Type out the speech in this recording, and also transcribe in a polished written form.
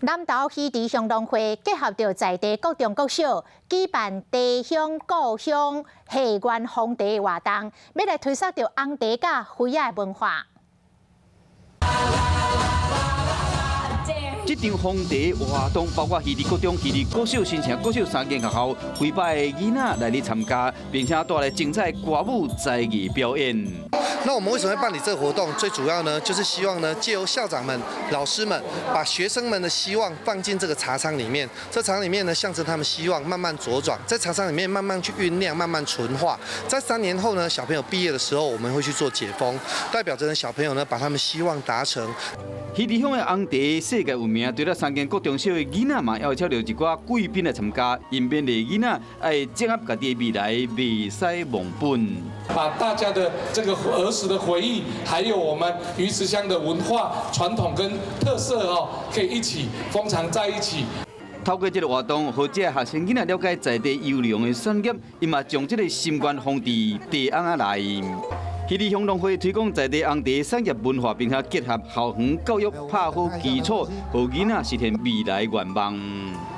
南投戏池乡农会结合着在地各中国小，举办地乡故乡戏园红茶的活动，要来推广着红茶甲花仔的文化。 这场红茶活动包括戏池国中、戏池国小、新城国小3间学校几百个囡仔来哩参加，并且带来精彩歌舞才艺表演。 那我们为什么会办理这个活动？最主要呢，就是希望呢，借由校长们、老师们，把学生们的希望放进这个茶厂里面。这厂里面呢，象征他们希望慢慢茁壮，在茶厂里面慢慢去酝酿、慢慢纯化。在3年后呢，小朋友毕业的时候，我们会去做解封，代表着呢，小朋友呢，把他们希望达成。戏池乡的红茶世界有名，除了3间国中小的囡仔嘛，还有请到一寡贵宾来参加，因勉励囡仔爱掌握家己的未来，未使忘本。把大家的这个儿时的回忆，还有我们鱼池乡的文化传统跟特色可以一起封藏在一起。 透过这个活动，让这学生囡仔了解在地优良的产业，因嘛将这个心愿放伫地翁仔内。戏池乡农会推广在地红茶产业文化，并且结合校园教育，打好基础，让囡仔实现未来愿望。